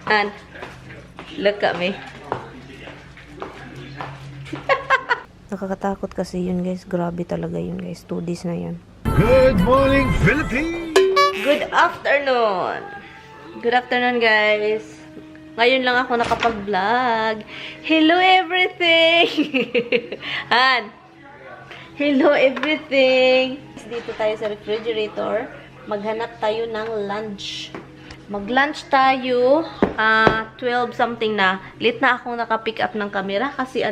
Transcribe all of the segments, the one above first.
And look at me. Nakakatakot kasi yun guys. Grabe talaga yun guys. 2 days na yun. Good morning, Philippines! Good afternoon! Good afternoon guys. Ngayon lang ako nakapag-vlog. Hello everything! Han! Hello everything! Dito tayo sa refrigerator. Maghanap tayo ng lunch. Mag-lunch tayo. 12 something na. Late na ako naka-pick up ng camera kasi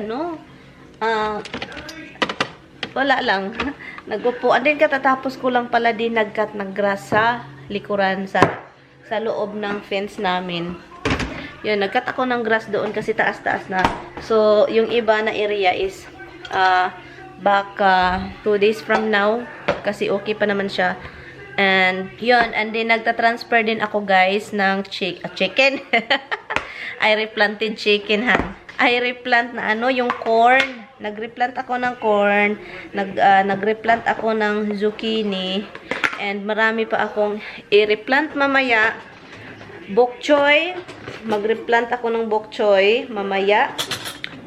wala lang. Nagpupuan din katatapos ko lang pala din nag-cut ng grass sa likuran sa loob ng fence namin. Yun, nag-cut ako ng grass doon kasi taas-taas na. So, yung iba na area is baka 2 days from now kasi okay pa naman siya. And yun, and then nagta-transfer din ako guys ng chicken. I replanted chicken ha. I replant na yung corn. Nag-replant ako ng corn. Nag-replant ako ng zucchini. And marami pa akong i-replant mamaya. Bok choy. Mag-replant ako ng bok choy mamaya.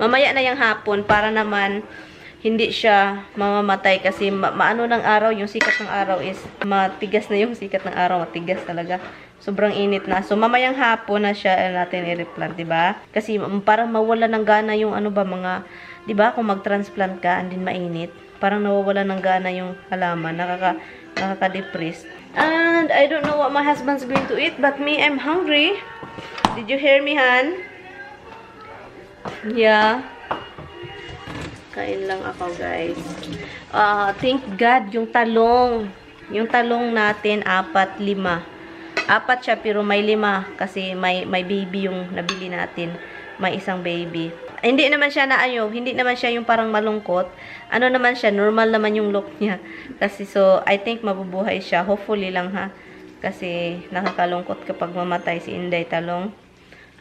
Mamaya na yung hapon para naman hindi siya mamamatay kasi maano ng araw, yung sikat ng araw is matigas na yung sikat ng araw, matigas talaga. Sobrang init na. So mamayang hapon na siya natin i-replant, 'di ba? Kasi parang mawala ng gana yung mga, 'di ba? Kung mag-transplant ka and din mainit, parang nawawala ng gana yung halaman, nakaka-depress. And I don't know what my husband's going to eat, but me, I'm hungry. Did you hear me, Han? Yeah. Kain lang ako, guys. Thank God, yung talong natin, 4, 5. 4 siya, pero may 5. Kasi may baby yung nabili natin. May isang baby. Hindi naman siya hindi naman siya yung parang malungkot. Ano naman siya, normal naman yung look niya. Kasi so, I think mabubuhay siya. Hopefully lang ha. Kasi nakakalungkot kapag mamatay si Inday Talong.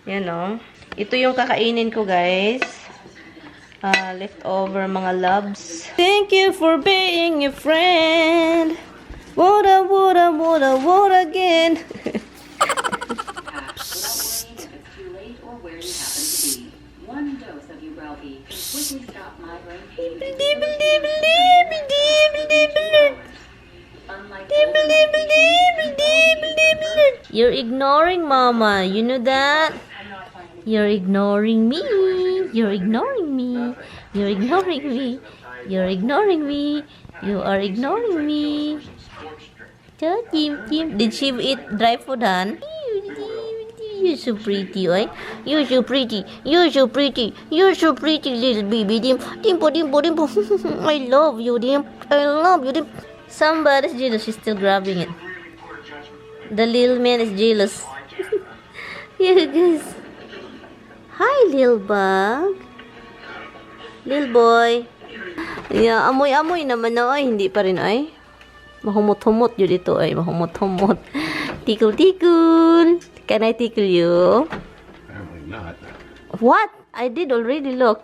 Yan o. Ito yung kakainin ko, guys. Leftover mga loves. Thank you for being a friend. Woulda again. You're ignoring Mama. You know that? You're ignoring me. You're ignoring me. You're ignoring me. You're ignoring me. You are ignoring me. Did she eat dry food, Han? You're so pretty, right? You're so pretty. You're so pretty. You're so pretty, little baby. Dimple. I love you, Dim. I love you, Dim. Somebody's jealous. She's still grabbing it. The little man is jealous. Yeah, guys. Hi, little bug. Little boy. Yeah, amoy-amoy naman na ay. Hindi pa rin ay. Mahumot-humot yun ito ay. Mahumot-humot. Tickle-tickle. Can I tickle you? Apparently not. What? I did already, look.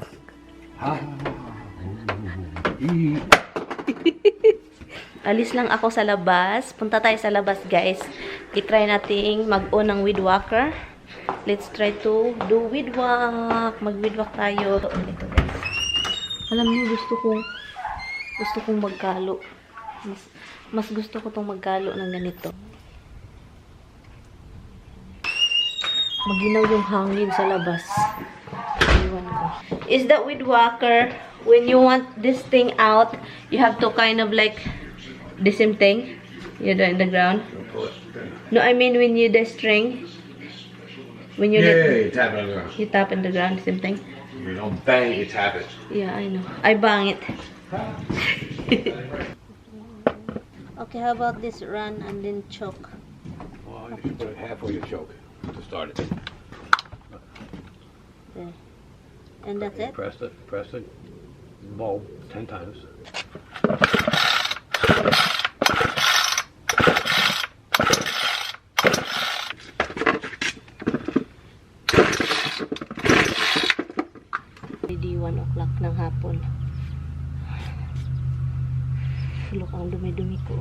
Alis lang ako sa labas. Punta tayo sa labas, guys. I-try nating mag-on ng weed whacker. Let's try to do weed whack. Mag-weed whack tayo. Ito, guys. Alam niyo, gusto kong magkalo. Mas gusto ko tong magkalo ng ganito. Maginaw yung hangin sa labas. Iwan ko. Is that weed whacker, when you want this thing out, you have to kind of like the same thing? You do in the ground? No, I mean when you the string. When you you tap it on the ground. You tap in the ground, same thing. You don't bang it, you tap it. Yeah, I know. I bang it. Okay, how about this run and then choke? Well, you should put it halfway to choke to start it. Okay. And that's it? Press it. Blow 10 times. Ready 1 o'clock ng hapon. Look, ang dumi-dumi ko.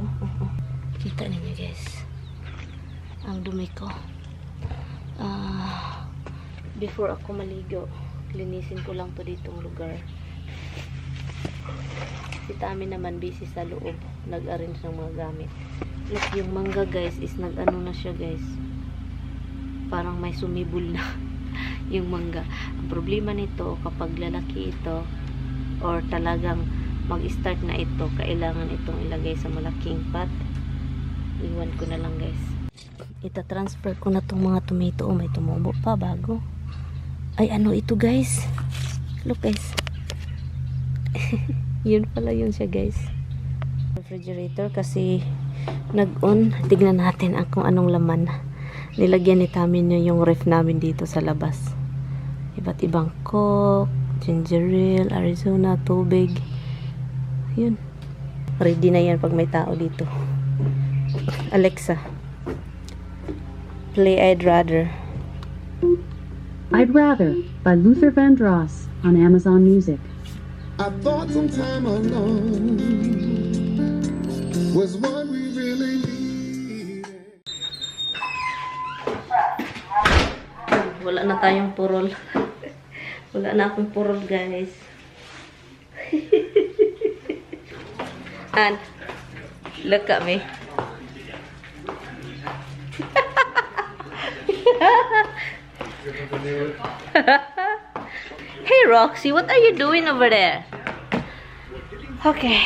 Kita ninyo guys. Ang dumi ko. before ako maligo, linisin ko lang to ditong lugar. Si Tami naman busy sa loob, nag-arrange ng mga gamit. Look, yung mangga guys is nag-ano na siya guys. Parang may sumibol na yung mangga. Ang problema nito, kapag lalaki ito or talagang mag-start na ito, kailangan itong ilagay sa malaking pot. Iwan ko na lang guys. Ita-transfer ko na tong mga tomato. May tumubo pa bago. Ay, ano ito guys? Look guys. Yun pala yun siya guys. Refrigerator kasi nag-on. Tignan natin kung anong laman. Nilagyan ni Tami niya yung ref namin dito sa labas. Iba't ibang Coke, ginger ale, Arizona, tubig. Yun. Ready na yan pag may tao dito. Alexa, play I'd Rather. I'd Rather by Luther Vandross on Amazon Music. I thought some time alone was what we really needed. Wala na tayong purol. Wala na akong purol, guys. And, look at me. Hey, Roxy, what are you doing over there? Okay.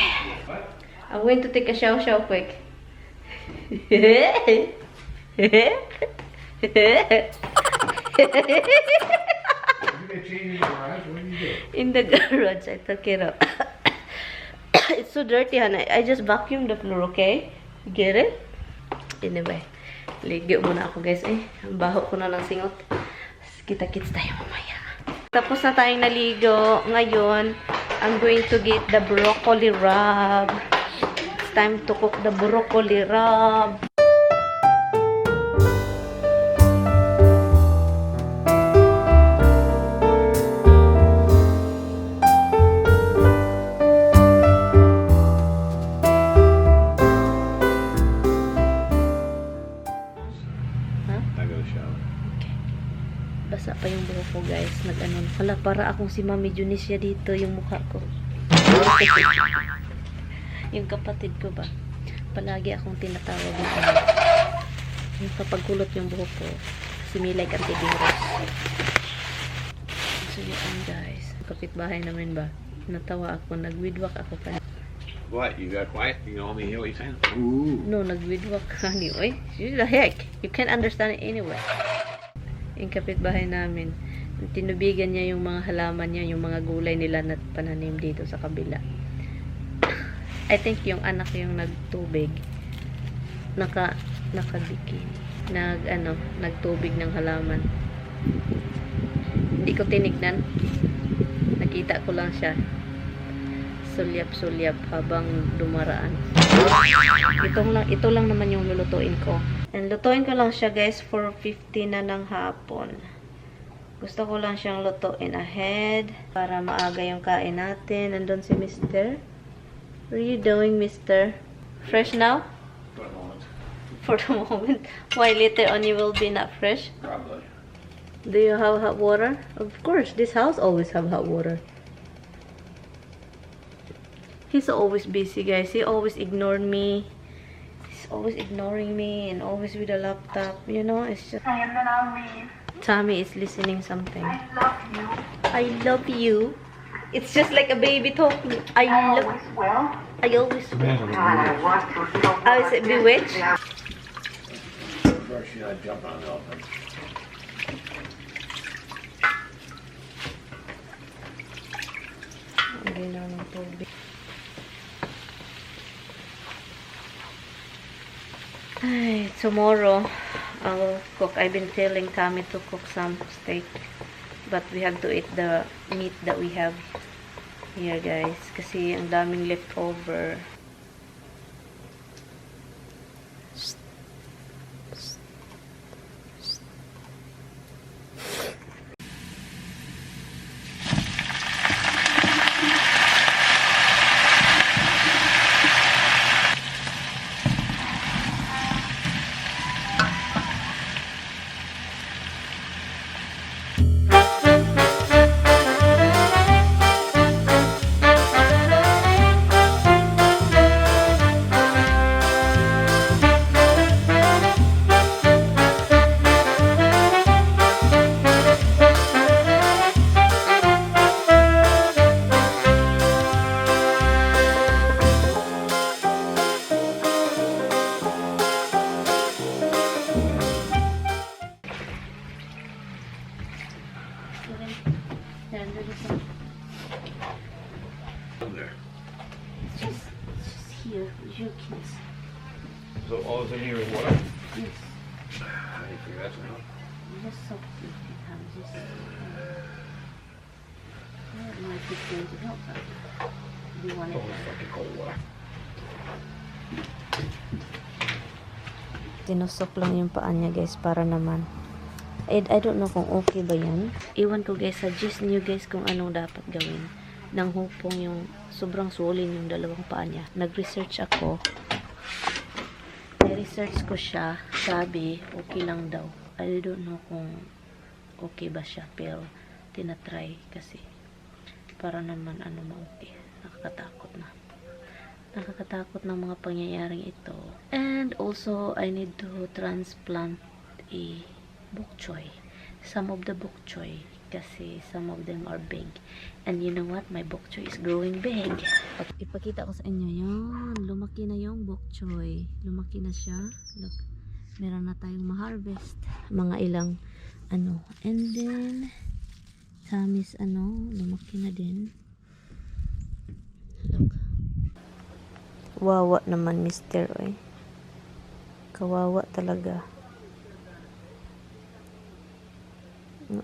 I'm going to take a shower quick. In the garage, I took it up. It's so dirty, Hannah. I just vacuumed the floor, okay? Get it? Anyway, ligyo muna ako, guys. Ang baho ko na ng singot. Kita-kits tayo mamaya. Tapos na tayong naligo. Ngayon, I'm going to get the broccoli rub. It's time to cook the broccoli rub. I go shower. Basa pa yung buhok ko, guys. Nag-ano. Hala, para akong si Mami Junicia dito, yung mukha ko. Yung kapatid ko ba? Palagi akong tinatawag yung yung kapag kulot yung buhok ko. Si Milay Cantiveros. So yun, guys. Kapitbahay namin ba? Natawa ako. Nag-widwalk ako pa. What? You got quiet? You can only hear what you're saying? Ooh. No, nag-widwalk ka. Anyway, the heck? You can't understand it anyway. Yung kapitbahay namin, tinubigan niya yung mga halaman niya, yung mga gulay nila na pananim dito sa kabila. I think yung anak yung nagtubig, nakabikini, nagtubig ng halaman. Hindi ko tinignan. Nakita ko lang siya. Sulyap-sulyap habang dumaraan. Ito lang naman yung lulutuin ko. And lutuin ko lang siya, guys, for 50 na ng hapon. Gusto ko lang siyang lutuin ahead para maaga yung kain natin. Nandun si Mr. What are you doing, Mr.? Fresh now? For a moment. For the moment. Why later on you will be not fresh? Probably. Do you have hot water? Of course, this house always have hot water. He's always busy, guys. He always ignored me. He's always ignoring me and always with a laptop. You know, it's just... And then I'll leave. Tommy is listening something. I love you. I love you. It's just like a baby talking. I love... Always will. I always... And I want to feel Oh, is it Bewitched? First, you gotta jump on the elephant. Hindi na ng tubig. Ay, tomorrow I'll cook. I've been telling Tommy to cook some steak, but we have to eat the meat that we have here, guys, kasi ang daming leftover. There. Just here, with your kids. So all that's in here is water? Yes. I didn't figure that's enough. Just so cute. Just. I don't know if it's going to help her. Do you want Oh, it? it's fucking cold water. Tinusok lang yung paa niya guys para naman. I don't know kung okay ba yan. Iwan ko guys, suggest niyo guys kung anong dapat gawin. Nang hupong yung sobrang sulin yung dalawang paa niya. Nag-research ako. I-research ko siya. Sabi, okay lang daw. I don't know kung okay ba siya. Pero, tinatry kasi. Para naman ano ma-okay. Nakakatakot na. Nakakatakot ng mga pangyayaring ito. And also, I need to transplant a bok choy. Some of the bok choy. Kasi some of them are big. And you know what? My bok choy is growing big. Ipakita ko sa inyo. Yan. Lumaki na yung bok choy. Lumaki na siya. Look. Meron na tayong ma-harvest. Mga ilang ano. And then, tamis ano. Lumaki na din. Look. Wawa naman, mister. Oy. Kawawa talaga.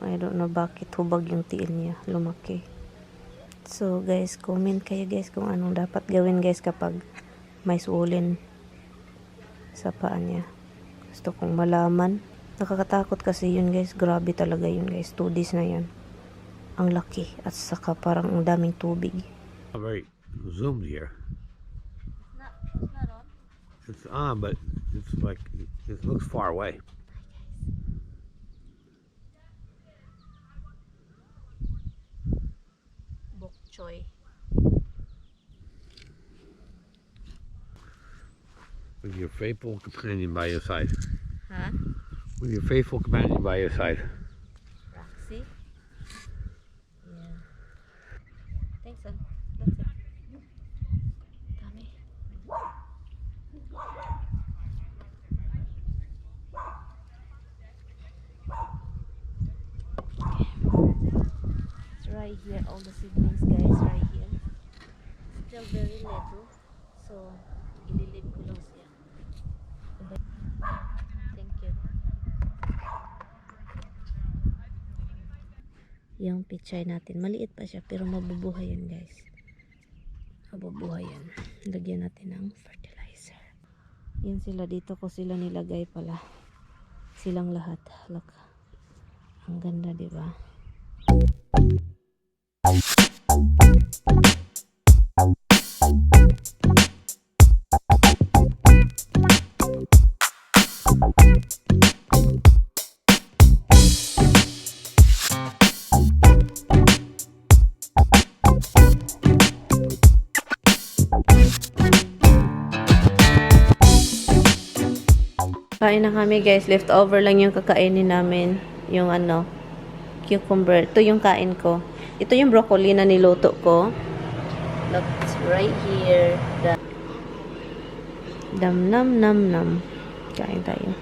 I don't know bakit hubag yung tiil niya. Lumaki. So, guys, comment kayo, guys, kung anong dapat gawin, guys, kapag may swollen sa paa niya. Gusto kong malaman. Nakakatakot kasi yun, guys. Grabe talaga yun, guys. 2 days na yan. Ang laki. At saka parang ang daming tubig. I'm very zoomed here. It's on, but it's like, it looks far away. Bok choy. With your faithful companion by your side. Ha? With your faithful companion by your side. Roxy? Yeah. Thanks, son. That's it. Dami. It's right here. All the siblings, guys, right here. Still very little. So, ililid ko lang siya. Thank you. Yung pichay natin. Maliit pa siya pero mabubuhay yan, guys. Mabubuhay yan. Lagyan natin ng fertilizer. Yan sila. Dito ko sila nilagay pala. Silang lahat. Look. Ang ganda, diba? Kain na kami, guys. Leftover lang yung kakainin namin. Yung ano, cucumber. Ito yung kain ko. Ito yung broccoli na niluto ko. Look, it's right here. Dam nam nam nam. Kain tayo.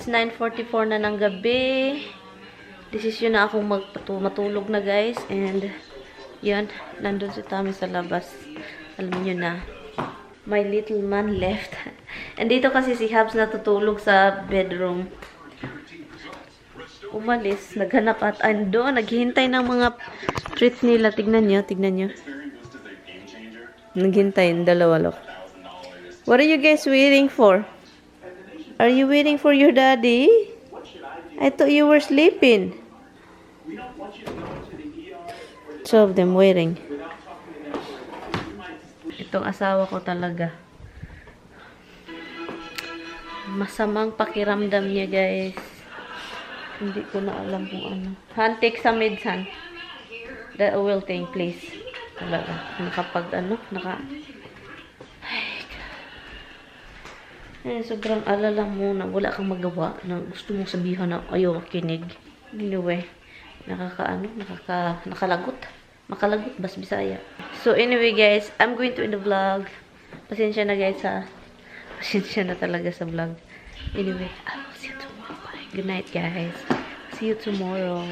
It's 9:44 na ng gabi. Desisyon na akong matulog na, guys. And, yan. Nandun si Tommy sa labas. Alam niyo na. My little man left. And dito kasi si Habs natutulog sa bedroom. Umalis. Naghanap at ando. Naghihintay ng mga treats nila. Tignan nyo. Tignan nyo. Naghintay. Dalawa, look. What are you guys waiting for? Are you waiting for your daddy? I thought you were sleeping. 2 of them waiting. Itong asawa ko talaga. Masamang pakiramdam niya, guys. Hindi ko na alam kung ano. Han, take some meds, Han. The oil thing, please. Talaga. Nakapag, ano, sobrang alala mo na wala kang magawa na gusto mong sabihan na ayaw makinig. Anyway, nakalagot. Makalagot, bas Bisaya. So, anyway, guys, I'm going to end the vlog. Pasensya na, guys, ha. Pasensya na talaga sa vlog. Anyway, I will see you tomorrow. Bye. Good night, guys. See you tomorrow.